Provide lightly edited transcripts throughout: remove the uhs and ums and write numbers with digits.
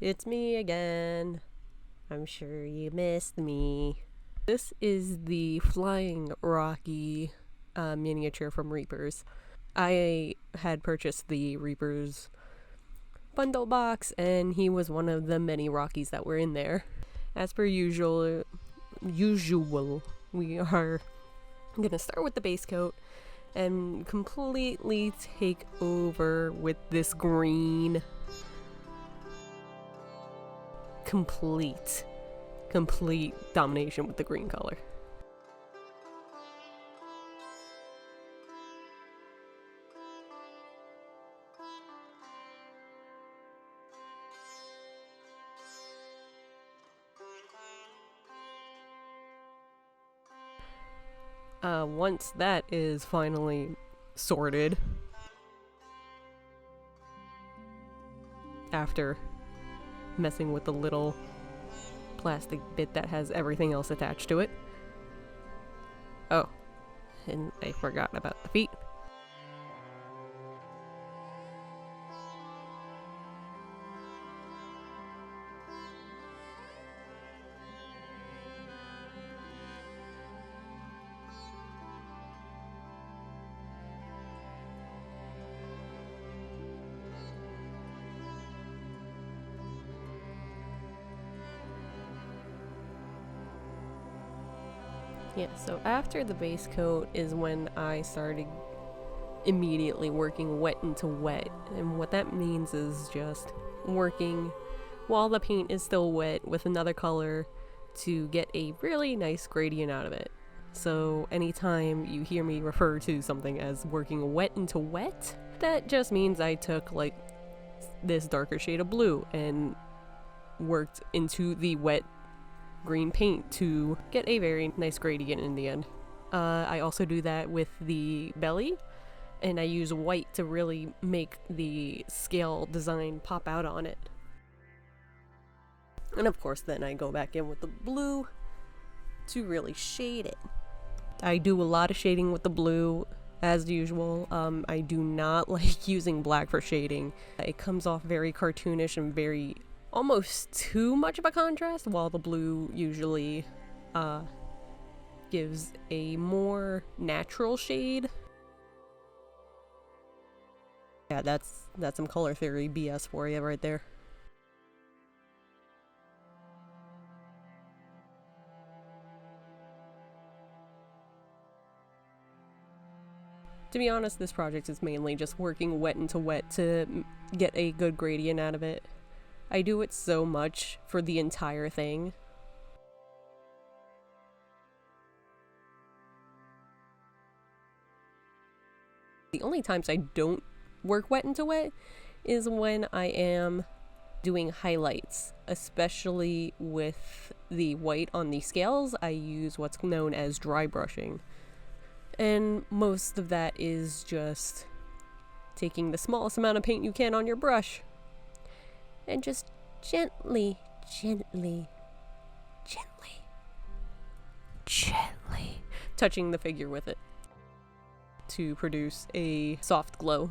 It's me again. I'm sure you missed me. This is the Flying Rocky miniature from Reapers. I had purchased the Reapers bundle box, and he was one of the many Rockies that were in there. As per usual, we are gonna start with the base coat and completely take over with this green. Complete domination with the green color. Once that is finally sorted, after messing with the little plastic bit that has everything else attached to it. Oh, and I forgot about the feet. Yeah, so after the base coat is when I started immediately working wet into wet. And what that means is just working while the paint is still wet with another color to get a really nice gradient out of it. So anytime you hear me refer to something as working wet into wet, that just means I took like this darker shade of blue and worked into the wet green paint to get a very nice gradient in the end. I also do that with the belly, and I use white to really make the scale design pop out on it. And of course then I go back in with the blue to really shade it. I do a lot of shading with the blue as usual. I do not like using black for shading. It comes off very cartoonish and very almost too much of a contrast, while the blue usually gives a more natural shade. Yeah, that's some color theory BS for you right there. To be honest, this project is mainly just working wet into wet to get a good gradient out of it. I do it so much for the entire thing. The only times I don't work wet into wet is when I am doing highlights, especially with the white on the scales. I use what's known as dry brushing. And most of that is just taking the smallest amount of paint you can on your brush and just gently touching the figure with it to produce a soft glow.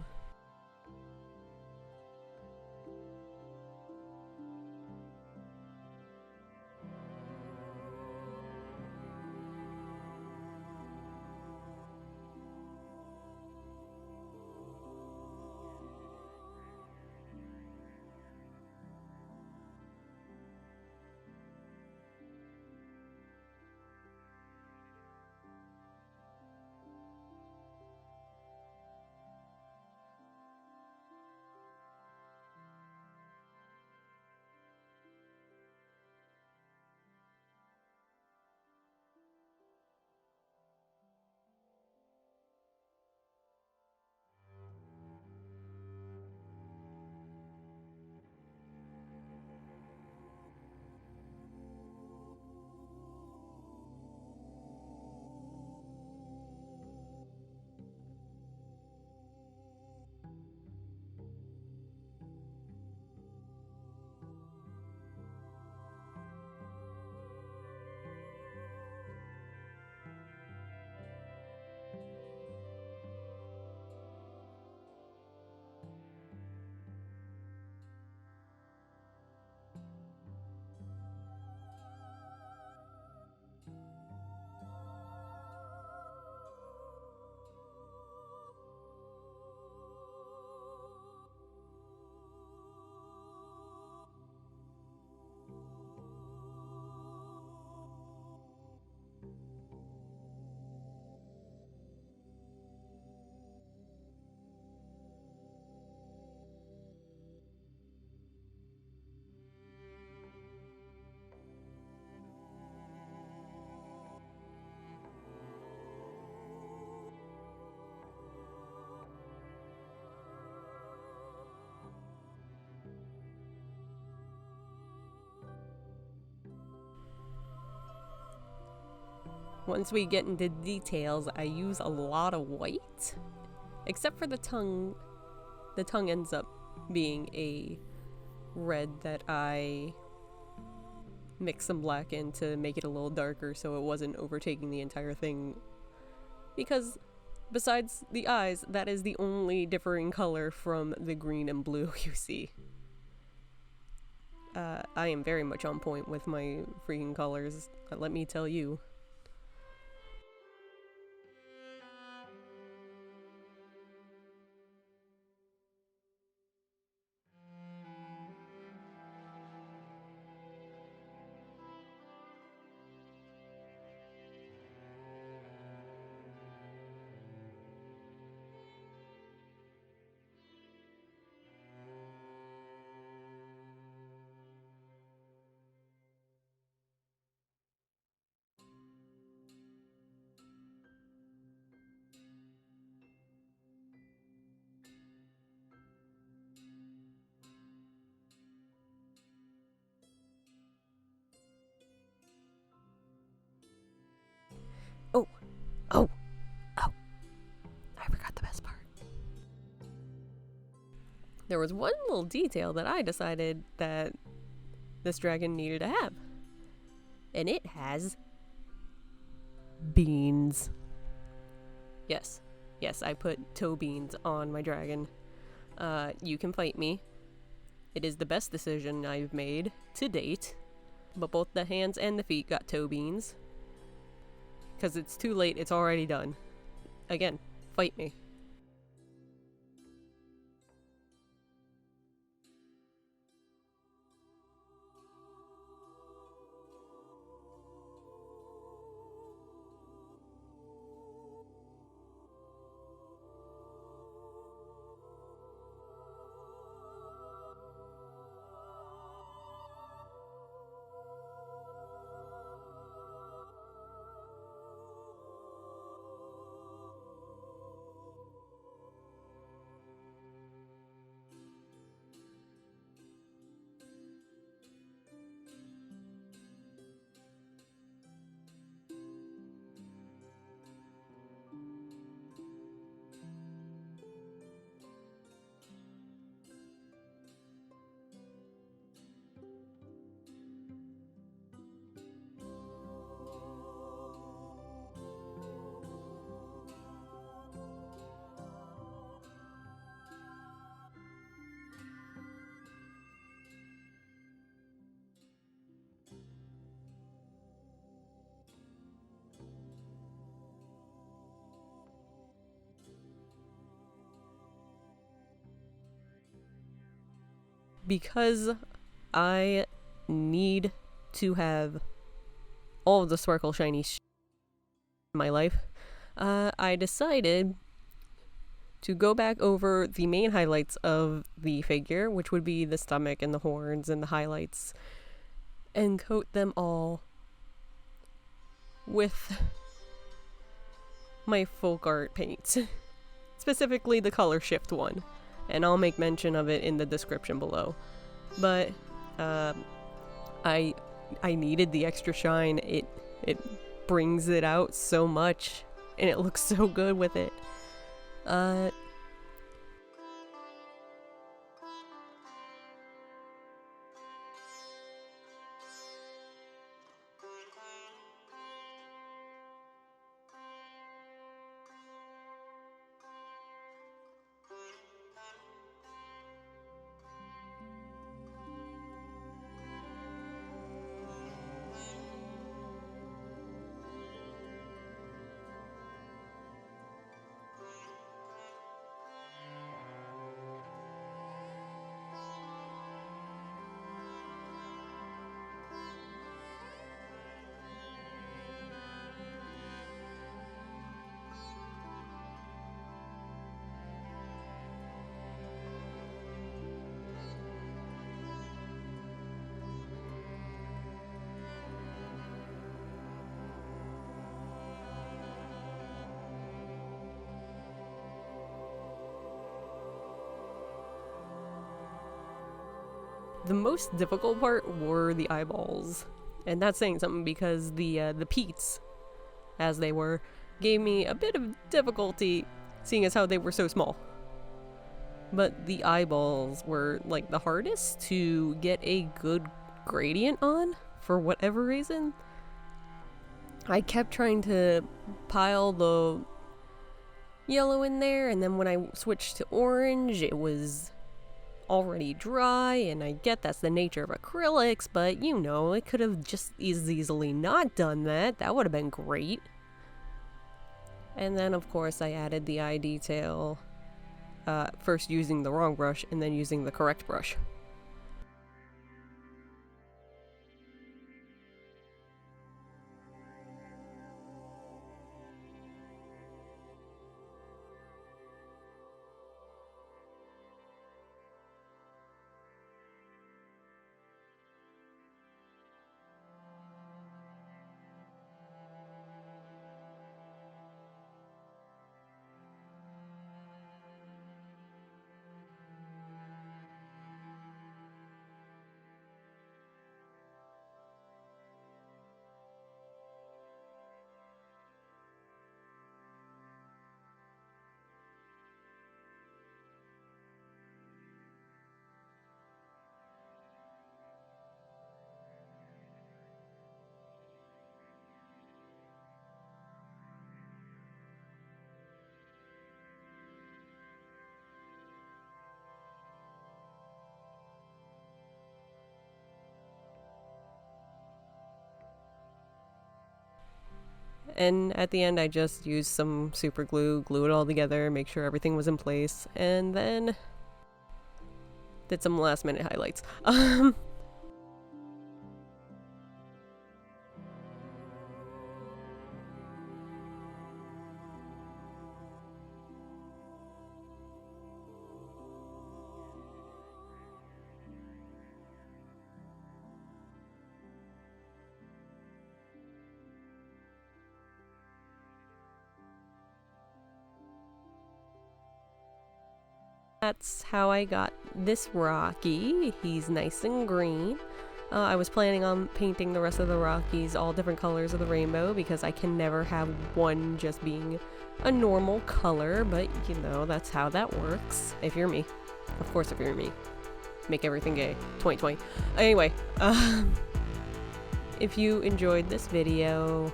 once we get into details, I use a lot of white. Except for the tongue. The tongue ends up being a red that I mix some black in to make it a little darker so it wasn't overtaking the entire thing. Because besides the eyes, that is the only differing color from the green and blue you see. I am very much on point with my freaking colors, let me tell you. Oh, I forgot the best part. There was one little detail that I decided that this dragon needed to have. And it has beans. Yes, I put toe beans on my dragon. You can fight me. It is the best decision I've made to date. But both the hands and the feet got toe beans. Because it's too late, it's already done. Again, fight me. Because I need to have all of the sparkle shiny in my life, I decided to go back over the main highlights of the figure, which would be the stomach and the horns and the highlights, and coat them all with my folk art paint. Specifically the color shift one. And I'll make mention of it in the description below. But I needed the extra shine. It brings it out so much, and it looks so good with it. The most difficult part were the eyeballs. And that's saying something because the Pete's, as they were, gave me a bit of difficulty seeing as how they were so small. But the eyeballs were like the hardest to get a good gradient on for whatever reason. I kept trying to pile the yellow in there, and then when I switched to orange it was already dry, and I get that's the nature of acrylics, but you know, it could have just as easily not done that. That would have been great. And then of course I added the eye detail, first using the wrong brush and then using the correct brush. And at the end I just used some super glue, glue it all together, make sure everything was in place, and then did some last minute highlights. That's how I got this Rocky. He's nice and green. I was planning on painting the rest of the Rockies all different colors of the rainbow because I can never have one just being a normal color, but you know, that's how that works. If you're me. Of course, if you're me. Make everything gay. 2020. Anyway, if you enjoyed this video,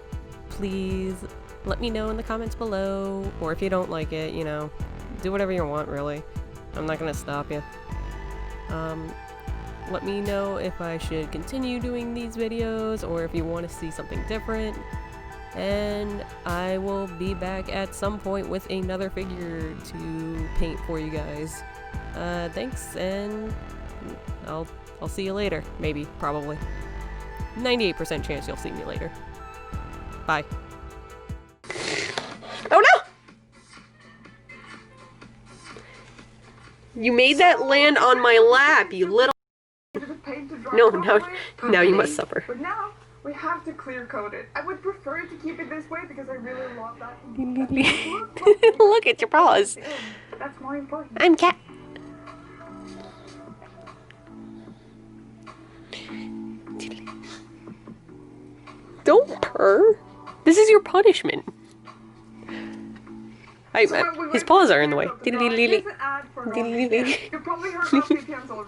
please let me know in the comments below, or if you don't like it, you know, do whatever you want, really. I'm not gonna stop you. Let me know if I should continue doing these videos or if you want to see something different. And I will be back at some point with another figure to paint for you guys. Thanks, and I'll see you later. Maybe, probably. 98% chance you'll see me later. Bye. Oh no! You made that land on my lap, you little... No, now you must suffer. But now, we have to clear coat it. I would prefer to keep it this way because I really love that. Look at your paws. That's more important. I'm cat. Don't purr. This is your punishment. His paws are in the way. You've probably heard about PPMs